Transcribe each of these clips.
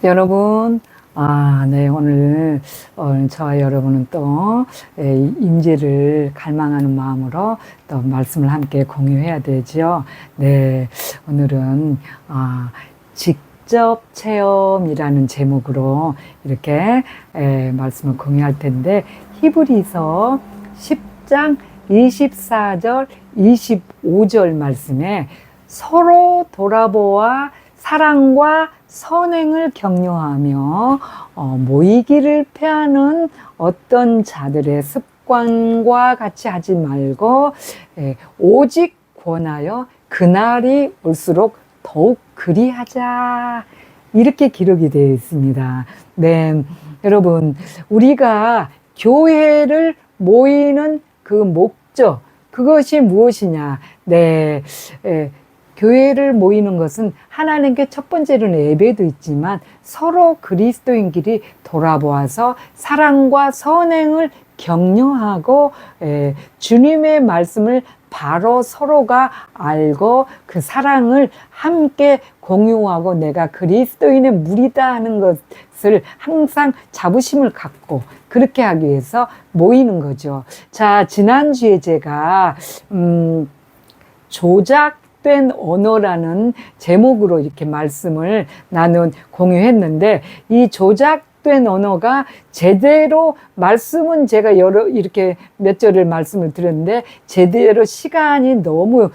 여러분, 네, 오늘 저와 여러분은 또 임재를 갈망하는 마음으로 또 말씀을 함께 공유해야 되죠. 네, 오늘은 직접 체험이라는 제목으로 이렇게 말씀을 공유할 텐데, 히브리서 10장 24절, 25절 말씀에 서로 돌아보아 사랑과 선행을 격려하며 모이기를 패하는 어떤 자들의 습관과 같이 하지 말고 오직 권하여 그날이 올수록 더욱 그리하자, 이렇게 기록이 되어 있습니다. 네, 여러분, 우리가 교회를 모이는 그 목적, 그것이 무엇이냐? 네, 교회를 모이는 것은 하나님께 첫 번째로는 예배도 있지만 서로 그리스도인끼리 돌아보아서 사랑과 선행을 격려하고 주님의 말씀을 바로 서로가 알고 그 사랑을 함께 공유하고 내가 그리스도인의 무리다 하는 것을 항상 자부심을 갖고 그렇게 하기 위해서 모이는 거죠. 자, 지난주에 제가 조작된 언어라는 제목으로 이렇게 말씀을 공유했는데, 이 조작된 언어가 제대로 말씀은 제가 이렇게 몇 절을 말씀을 드렸는데 제대로 시간이 너무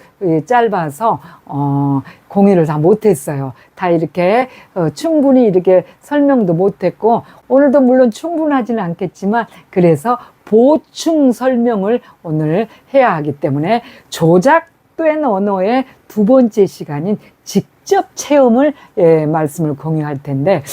짧아서 공유를 다 못했어요. 다 이렇게 충분히 이렇게 설명도 못했고, 오늘도 물론 충분하지는 않겠지만 그래서 보충 설명을 오늘 해야 하기 때문에 조작된 언어의 두 번째 시간인 직접 체험을 말씀을 공유할 텐데,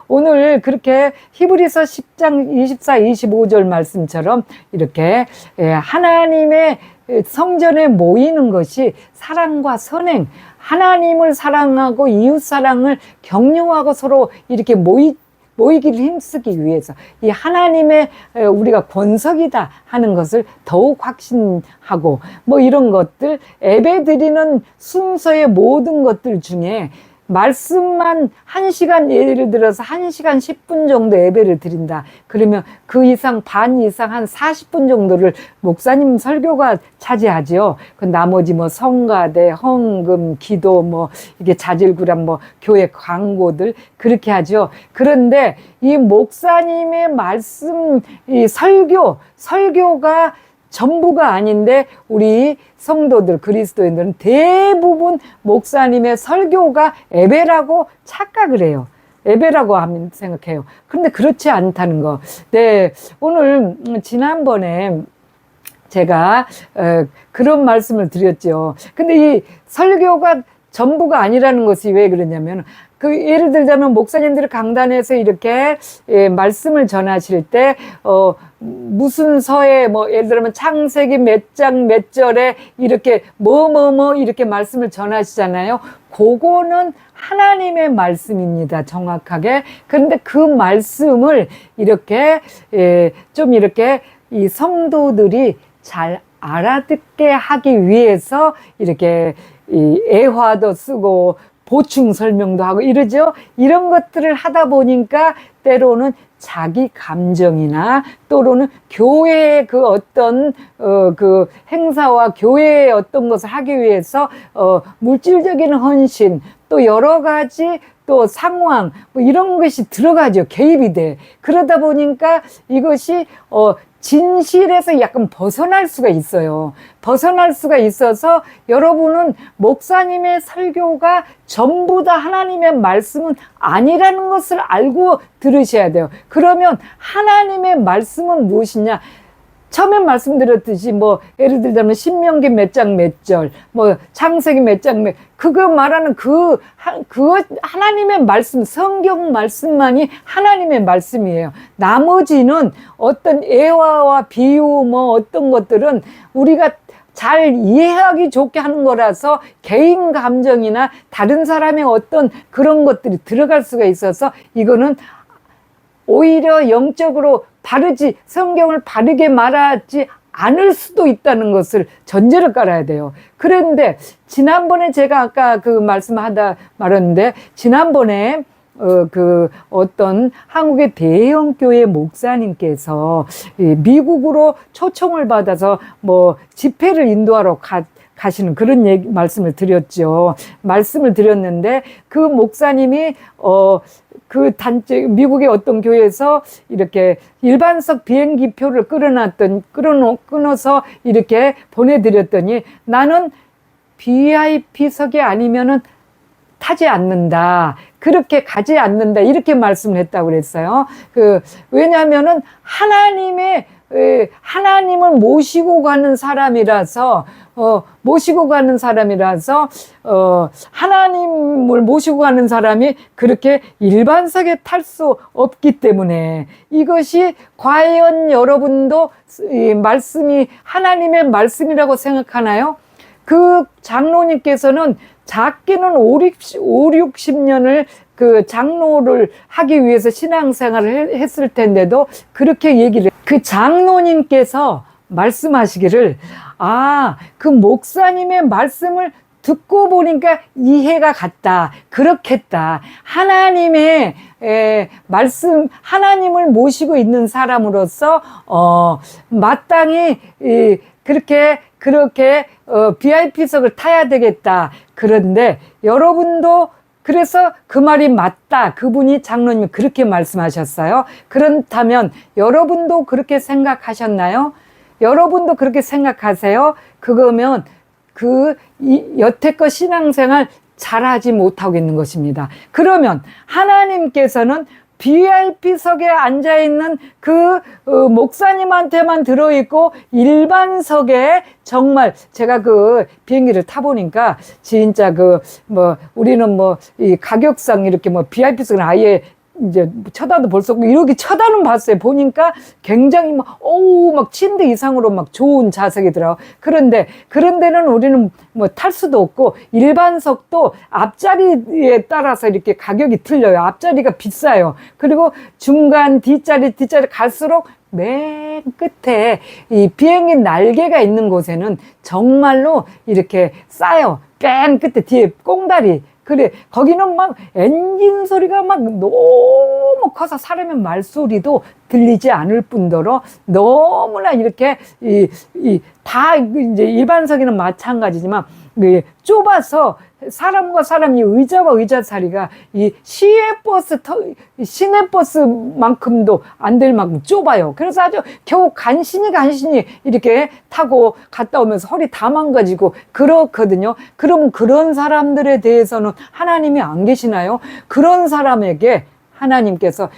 오늘 그렇게 히브리서 10장 24, 25절 말씀처럼 이렇게 하나님의 성전에 모이는 것이 사랑과 선행, 하나님을 사랑하고 이웃 사랑을 격려하고 서로 이렇게 모이기를 힘쓰기 위해서 이 하나님의 우리가 권석이다 하는 것을 더욱 확신하고 이런 것들, 예배 드리는 순서의 모든 것들 중에 말씀만 1시간, 예를 들어서 1시간 10분 정도 예배를 드린다 그러면 그 이상, 반 이상 한 40분 정도를 목사님 설교가 차지하죠. 그 나머지 성가대, 헌금, 기도, 이게 자질구람, 교회 광고들 그렇게 하죠. 그런데 이 목사님의 말씀, 이 설교가 전부가 아닌데 우리 성도들, 그리스도인들은 대부분 목사님의 설교가 예배라고 착각을 해요. 예배라고 하면 생각해요. 그런데 그렇지 않다는 거. 네, 오늘 지난번에 제가 그런 말씀을 드렸죠. 근데 이 설교가 전부가 아니라는 것이 왜 그러냐면, 예를 들자면 목사님들이 강단에서 이렇게 말씀을 전하실 때 무슨 서에 예를 들면 창세기 몇 장 몇 절에 이렇게 이렇게 말씀을 전하시잖아요. 그거는 하나님의 말씀입니다, 정확하게. 그런데 그 말씀을 이렇게 좀 이렇게 이 성도들이 잘 알아듣게 하기 위해서 이렇게 이 애화도 쓰고 보충 설명도 하고 이러죠. 이런 것들을 하다 보니까 때로는 자기 감정이나 또는 교회의 그 어떤 그 행사와 교회의 어떤 것을 하기 위해서 물질적인 헌신, 또 여러 가지 또 상황 이런 것이 들어가죠. 개입이 돼. 그러다 보니까 이것이 진실에서 약간 벗어날 수가 있어요. 벗어날 수가 있어서 여러분은 목사님의 설교가 전부 다 하나님의 말씀은 아니라는 것을 알고 들으셔야 돼요. 그러면 하나님의 말씀은 무엇이냐? 처음에 말씀드렸듯이 예를 들자면 신명기 몇 장 몇 절, 창세기 몇 장 그거 말하는 그 하나님의 말씀, 성경 말씀만이 하나님의 말씀이에요. 나머지는 어떤 애화와 비유 어떤 것들은 우리가 잘 이해하기 좋게 하는 거라서 개인 감정이나 다른 사람의 어떤 그런 것들이 들어갈 수가 있어서 이거는 오히려 영적으로 성경을 바르게 말하지 않을 수도 있다는 것을 전제를 깔아야 돼요. 그런데 지난번에 제가 아까 그 말씀하다 말았는데, 지난번에 그 어떤 한국의 대형 교회 목사님께서 미국으로 초청을 받아서 뭐 집회를 인도하러 가시는 그런 말씀을 드렸죠. 말씀을 드렸는데 그 목사님이 그 미국의 어떤 교회에서 이렇게 일반석 비행기 표를 끊어서 이렇게 보내드렸더니 나는 VIP석이 아니면은 타지 않는다. 그렇게 가지 않는다. 이렇게 말씀을 했다고 그랬어요. 왜냐하면은 하나님을 모시고 가는 사람이라서, 하나님을 모시고 가는 사람이 그렇게 일반석에 탈 수 없기 때문에 이것이 과연 여러분도 이 말씀이 하나님의 말씀이라고 생각하나요? 그 장로님께서는 작게는 5, 60년을 그 장로를 하기 위해서 신앙생활을 했을 텐데도 그렇게 얘기를, 그 장로님께서 말씀하시기를, 그 목사님의 말씀을 듣고 보니까 이해가 갔다. 그렇겠다. 하나님의 말씀, 하나님을 모시고 있는 사람으로서, 마땅히, 그렇게 VIP석을 타야 되겠다. 그런데 여러분도 그래서 그 말이 맞다. 그분이 장로님이 그렇게 말씀하셨어요. 그렇다면 여러분도 그렇게 생각하셨나요? 여러분도 그렇게 생각하세요? 그거면 여태껏 신앙생활 잘하지 못하고 있는 것입니다. 그러면 하나님께서는 VIP석에 앉아있는 목사님한테만 들어있고 일반석에 정말 제가 비행기를 타보니까 진짜 우리는 이 가격상 이렇게 VIP석은 아예 이제 쳐다도 볼 수 없고 이렇게 쳐다는 봤어요. 보니까 굉장히 막 침대 이상으로 막 좋은 좌석이더라고. 그런데 그런 데는 우리는 탈 수도 없고 일반석도 앞자리에 따라서 이렇게 가격이 틀려요. 앞자리가 비싸요. 그리고 중간 뒷자리 갈수록 맨 끝에 이 비행기 날개가 있는 곳에는 정말로 이렇게 싸요. 맨 끝에 뒤에 꽁다리. 그래, 거기는 막 엔진 소리가 막 너무 커서 사람의 말소리도 들리지 않을 뿐더러 너무나 이렇게 다 이제 일반석에는 마찬가지지만 좁아서 사람과 사람이 의자와 의자 사이가 이 시내버스만큼도 안 될 만큼 좁아요. 그래서 아주 겨우 간신히 이렇게 타고 갔다 오면서 허리 다 망가지고 그렇거든요. 그럼 그런 사람들에 대해서는 하나님이 안 계시나요? 그런 사람에게 하나님께서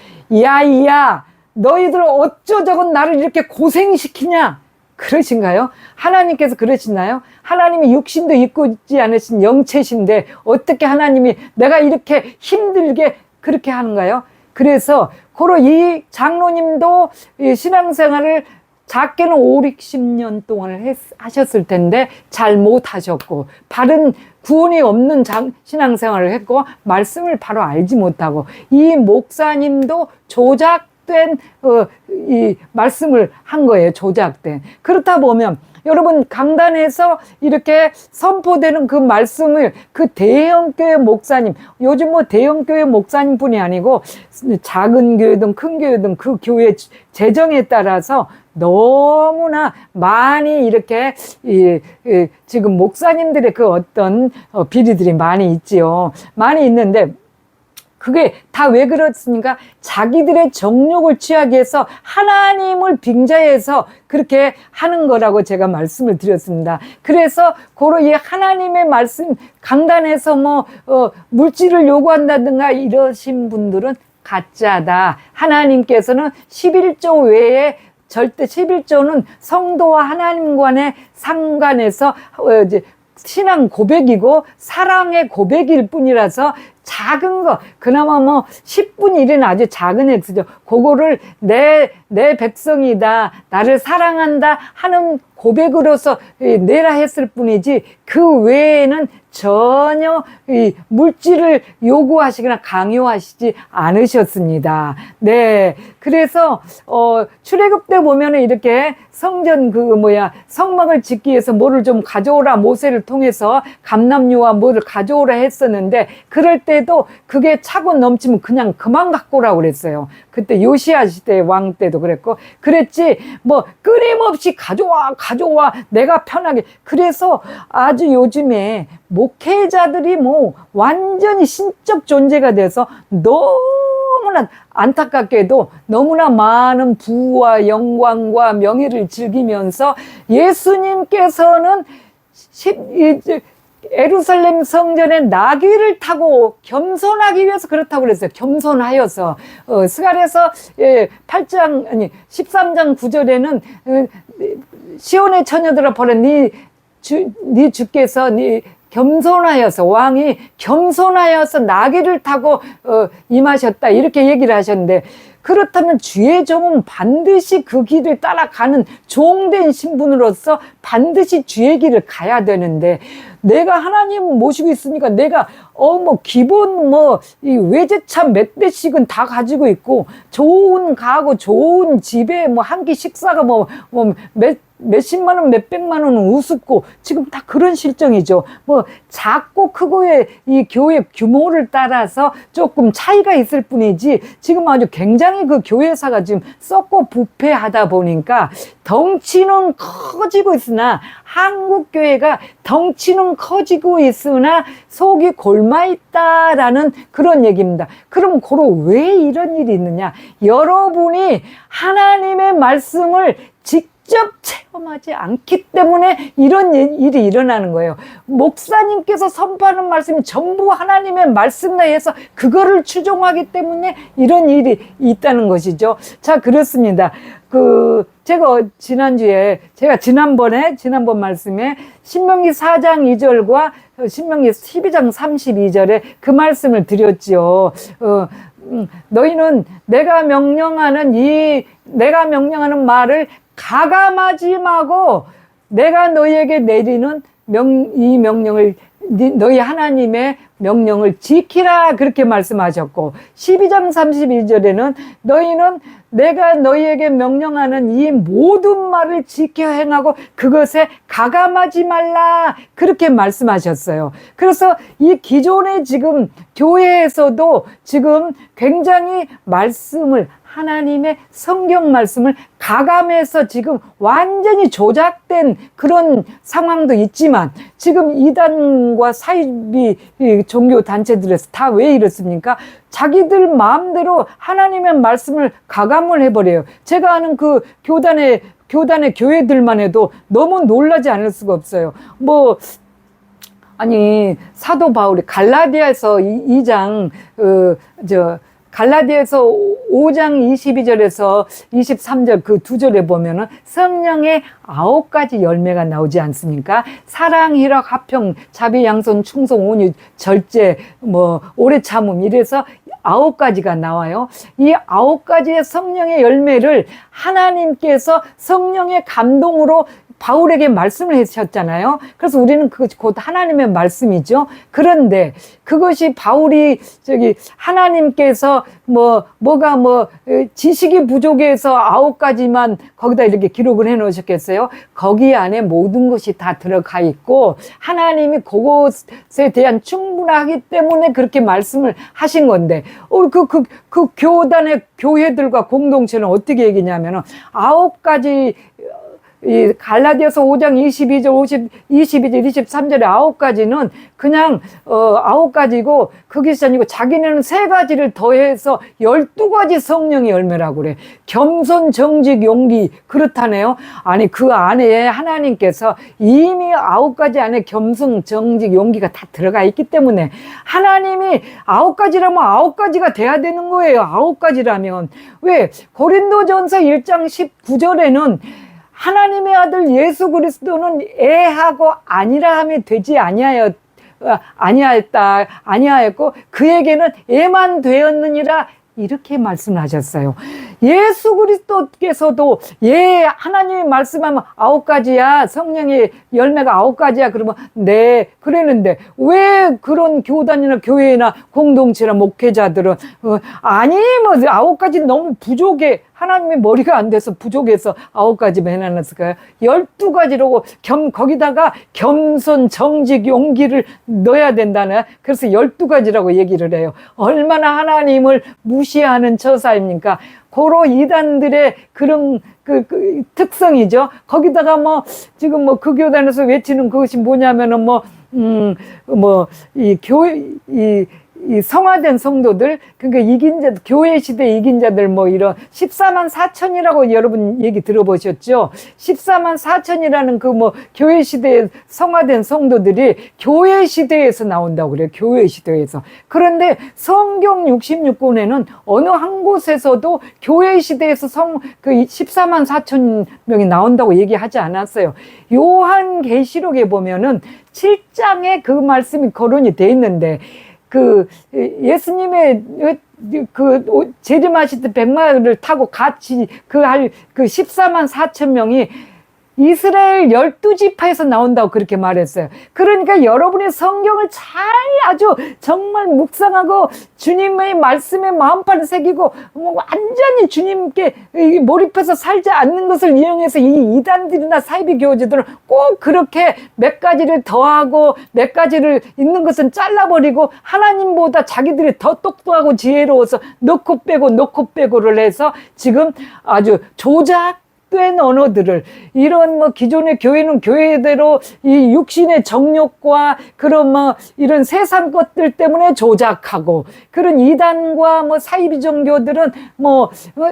야 너희들 어쩌자고 나를 이렇게 고생시키냐? 그러신가요? 하나님께서 그러시나요? 하나님이 육신도 입고 있지 않으신 영체신데 어떻게 하나님이 내가 이렇게 힘들게 그렇게 하는가요? 그래서 고로 이 장로님도 신앙생활을 작게는 5, 60년 동안을 하셨을 텐데 잘 못하셨고 바른 구원이 없는 신앙생활을 했고 말씀을 바로 알지 못하고 이 목사님도 조작된 이 말씀을 한 거예요. 조작된. 그렇다 보면 여러분 강단에서 이렇게 선포되는 그 말씀을 대형교회 목사님, 요즘 대형교회 목사님뿐이 아니고 작은 교회든 큰 교회든 그 교회 재정에 따라서 너무나 많이 이렇게 지금 목사님들의 어떤 비리들이 많이 있지요. 많이 있는데 그게 다 왜 그렇습니까? 자기들의 정욕을 취하기 위해서 하나님을 빙자해서 그렇게 하는 거라고 제가 말씀을 드렸습니다. 그래서 고로 이 하나님의 말씀 강단에서 물질을 요구한다든가 이러신 분들은 가짜다. 하나님께서는 11조 외에 절대 11조는 성도와 하나님 간의 상관에서 신앙 고백이고 사랑의 고백일 뿐이라서 작은 거, 그나마 10분의 1은 아주 작은 액수죠. 그거를 내 백성이다, 나를 사랑한다 하는 고백으로서 내라 했을 뿐이지 그 외에는 전혀 이 물질을 요구하시거나 강요하시지 않으셨습니다. 네. 그래서, 출애굽 때 보면은 이렇게 성전 성막을 짓기 위해서 뭐를 좀 가져오라, 모세를 통해서 감람유와 뭐를 가져오라 했었는데, 그럴 때도 그게 차고 넘치면 그냥 그만 갖고 오라고 그랬어요. 그때 요시야 시대 왕 때도 그랬고, 그랬지, 뭐, 끊임없이 가져와, 내가 편하게. 그래서 아주 요즘에 목회자들이 뭐 완전히 신적 존재가 돼서 너무나 안타깝게도 너무나 많은 부와 영광과 명예를 즐기면서 예수님께서는 예루살렘 성전에 나귀를 타고 겸손하기 위해서 그렇다고 그랬어요. 겸손하여서. 스가랴서 13장 9절에는 시온의 처녀들아 보라, 네 주께서 겸손하여서, 왕이 겸손하여서 나귀를 타고 임하셨다, 이렇게 얘기를 하셨는데, 그렇다면 주의 종은 반드시 그 길을 따라가는 종된 신분으로서 반드시 주의 길을 가야 되는데, 내가 하나님 모시고 있으니까 내가 기본 이 외제차 몇 대씩은 다 가지고 있고, 좋은 가구, 좋은 집에 한 끼 식사가 몇십만 원, 몇백만 원은 우습고, 지금 다 그런 실정이죠. 작고 크고의 이 교회 규모를 따라서 조금 차이가 있을 뿐이지, 지금 아주 굉장히 그 교회사가 지금 썩고 부패하다 보니까 덩치는 커지고 있으나, 한국교회가 덩치는 커지고 있으나 속이 골마 있다라는 그런 얘기입니다. 그럼 왜 이런 일이 있느냐? 여러분이 하나님의 말씀을 직접 체험하지 않기 때문에 이런 일이 일어나는 거예요. 목사님께서 선포하는 말씀이 전부 하나님의 말씀에 의해서 그거를 추종하기 때문에 이런 일이 있다는 것이죠. 자, 그렇습니다. 제가 지난번 말씀에 신명기 4장 2절과 신명기 12장 32절에 그 말씀을 드렸지요. 너희는 내가 명령하는 말을 가감하지 마고 내가 너희에게 내리는 이 명령을, 너희 하나님의 명령을 지키라, 그렇게 말씀하셨고, 12장 32절에는 너희는 내가 너희에게 명령하는 이 모든 말을 지켜 행하고 그것에 가감하지 말라, 그렇게 말씀하셨어요. 그래서 이 기존의 지금 교회에서도 지금 굉장히 하나님의 성경 말씀을 가감해서 지금 완전히 조작된 그런 상황도 있지만, 지금 이단과 사이비 종교 단체들에서 다 왜 이렇습니까? 자기들 마음대로 하나님의 말씀을 가감을 해버려요. 제가 아는 그 교단의 교회들만 해도 너무 놀라지 않을 수가 없어요. 사도 바울이 갈라디아서 2장, 갈라디아서 5장 22절에서 23절 그 두 절에 보면은 성령의 9가지 열매가 나오지 않습니까? 사랑, 희락, 화평, 자비, 양선, 충성, 온유, 절제, 오래 참음, 이래서 9가지가 나와요. 이 9가지의 성령의 열매를 하나님께서 성령의 감동으로 바울에게 말씀을 하셨잖아요. 그래서 우리는 그것이 곧 하나님의 말씀이죠. 그런데 그것이 바울이 하나님께서 지식이 부족해서 9가지만 거기다 이렇게 기록을 해 놓으셨겠어요? 거기 안에 모든 것이 다 들어가 있고, 하나님이 그것에 대한 충분하기 때문에 그렇게 말씀을 하신 건데, 그 교단의 교회들과 공동체는 어떻게 얘기냐면은 9가지, 이 갈라디아서 5장 22절, 23절의 9가지는 그냥 9가지고, 그것이 아니고 자기네는 3가지를 더해서 12가지 성령의 열매라고 그래. 겸손, 정직, 용기, 그렇다네요. 아니, 그 안에 하나님께서 이미 9가지 안에 겸손, 정직, 용기가 다 들어가 있기 때문에, 하나님이 9가지라면 9가지가 돼야 되는 거예요. 9가지라면. 왜? 고린도전서 1장 19절에는 하나님의 아들 예수 그리스도는 애하고 아니라함이 되지 아니하였고 그에게는 애만 되었느니라, 이렇게 말씀하셨어요. 예수 그리스도께서도 하나님이 말씀하면 9가지야, 성령의 열매가 9가지야 그러면 네 그랬는데 왜 그런 교단이나 교회나 공동체나 목회자들은 아니 뭐 9가지 너무 부족해, 하나님의 머리가 안 돼서 부족해서 9가지만 해놨을까요? 12가지라고 거기다가 겸손, 정직, 용기를 넣어야 된다네. 그래서 12가지라고 얘기를 해요. 얼마나 하나님을 무시하는 처사입니까? 고로 이단들의 그런 그 특성이죠. 거기다가 뭐 지금 뭐 그 교단에서 외치는 그것이 뭐냐면은 이 성화된 성도들, 그러니까 이긴 자, 교회 시대 이긴 자들 뭐 이런 14만 4천이라고 여러분 얘기 들어보셨죠? 14만 4천이라는 그 뭐 교회 시대에 성화된 성도들이 교회 시대에서 나온다고 그래요. 교회 시대에서. 그런데 성경 66권에는 어느 한 곳에서도 교회 시대에서 그 14만 4천 명이 나온다고 얘기하지 않았어요. 요한계시록에 보면은 7장에 그 말씀이 거론이 돼 있는데, 예수님의 재림하실 때 백마를 타고 같이 그 14만 4천 명이 이스라엘 12지파에서 나온다고 그렇게 말했어요. 그러니까 여러분이 성경을 잘 아주 정말 묵상하고 주님의 말씀에 마음판을 새기고 완전히 주님께 몰입해서 살지 않는 것을 이용해서 이 이단들이나 사이비 교주들은 꼭 그렇게 몇 가지를 더하고 몇 가지를 있는 것은 잘라버리고 하나님보다 자기들이 더 똑똑하고 지혜로워서 넣고 빼고를 해서 지금 아주 된 언어들을, 이런 뭐 기존의 교회는 교회대로 이 육신의 정욕과 그런 뭐 이런 세상 것들 때문에 조작하고, 그런 이단과 뭐 사이비 종교들은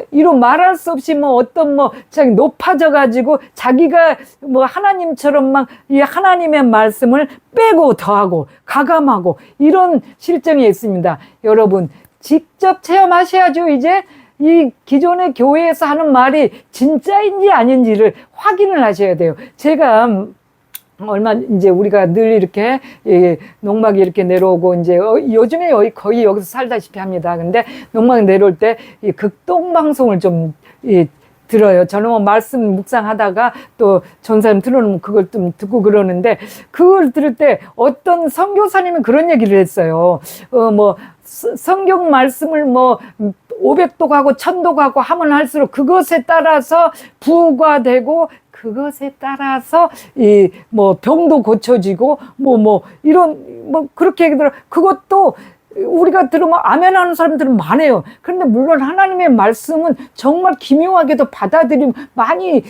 이런 말할 수 없이 어떤 자기 높아져 가지고 자기가 하나님처럼 막 이 하나님의 말씀을 빼고 더하고 가감하고 이런 실정이 있습니다. 여러분 직접 체험하셔야죠. 이제 이 기존의 교회에서 하는 말이 진짜인지 아닌지를 확인을 하셔야 돼요. 제가 이제 우리가 늘 이렇게 농막이 이렇게 내려오고 이제 요즘에 거의 여기서 살다시피 합니다. 근데 농막 내려올 때 이 극동 방송을 좀 들어요. 저는 말씀 묵상하다가 또 전사님 틀어놓으면 그걸 좀 듣고 그러는데, 그걸 들을 때 어떤 선교사님이 그런 얘기를 했어요. 성경 말씀을 500도 가고 1000도 가고 하면 할수록 그것에 따라서 부과되고 그것에 따라서 병도 고쳐지고 이런 그렇게 얘기더라. 그것도 우리가 들으면 아멘 하는 사람들은 많아요. 그런데 물론 하나님의 말씀은 정말 기묘하게도 받아들이면 많이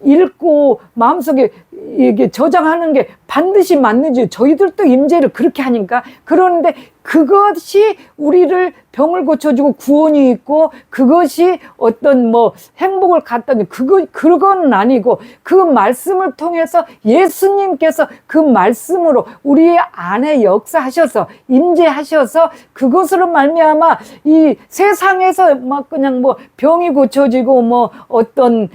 읽고 마음속에 이게 저장하는 게 반드시 맞는지 저희들도 임재를 그렇게 하니까. 그런데 그것이 우리를 병을 고쳐주고 구원이 있고 그것이 어떤 행복을 갖다 주 그건 아니고, 그 말씀을 통해서 예수님께서 그 말씀으로 우리 안에 역사하셔서 임재하셔서 그것으로 말미암아 이 세상에서 그냥 병이 고쳐지고 어떤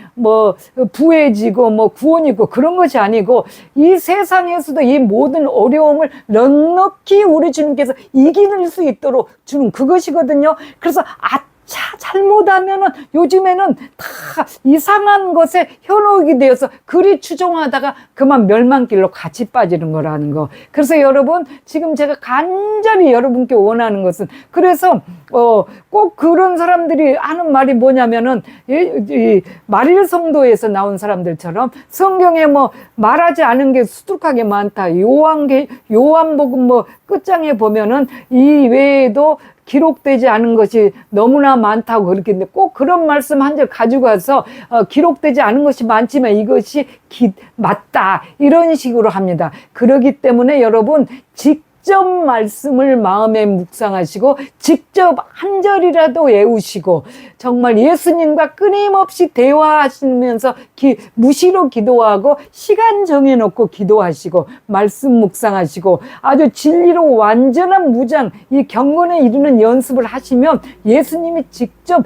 부해지고 구원이 있고 그런 것이 아니고, 이 세상에서도 이 모든 어려움을 넉넉히 우리 주님께서 이길 수 있도록 주는 그것이거든요. 그래서 잘못하면은 요즘에는 다 이상한 것에 현혹이 되어서 그리 추종하다가 그만 멸망길로 같이 빠지는 거라는 거. 그래서 여러분 지금 제가 간절히 여러분께 원하는 것은, 그래서 꼭 그런 사람들이 하는 말이 뭐냐면은 이 마릴 성도에서 나온 사람들처럼 성경에 말하지 않은 게 수두룩하게 많다. 요한복음 끝장에 보면은 이 외에도 기록되지 않은 것이 너무나 많다고 그렇게 했는데, 꼭 그런 말씀 한 절 가지고 와서 기록되지 않은 것이 많지만 이것이 맞다 이런 식으로 합니다. 그렇기 때문에 여러분 직접 말씀을 마음에 묵상하시고 직접 한 절이라도 외우시고 정말 예수님과 끊임없이 대화하시면서 무시로 기도하고 시간 정해놓고 기도하시고 말씀 묵상하시고 아주 진리로 완전한 무장, 이 경건에 이르는 연습을 하시면 예수님이 직접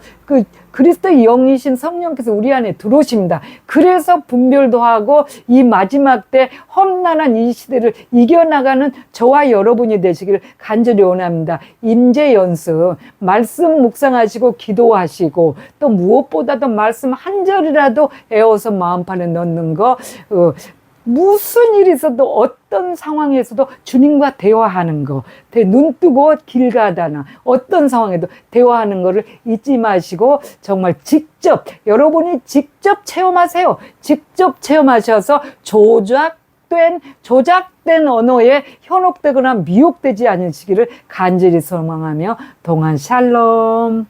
그리스도의 영이신 성령께서 우리 안에 들어오십니다. 그래서 분별도 하고 이 마지막 때 험난한 이 시대를 이겨나가는 저와 여러분이 되시기를 간절히 원합니다. 임재 연습, 말씀 묵상하시고 기도하시고 또 무엇보다도 말씀 한 절이라도 애워서 마음판에 넣는 거, 무슨 일이 있어도 어떤 상황에서도 주님과 대화하는 거, 눈 뜨고 길 가다나 어떤 상황에도 대화하는 거를 잊지 마시고 정말 직접 여러분이 직접 체험하세요. 직접 체험하셔서 조작된 언어에 현혹되거나 미혹되지 않으시기를 간절히 소망하며 동안 샬롬.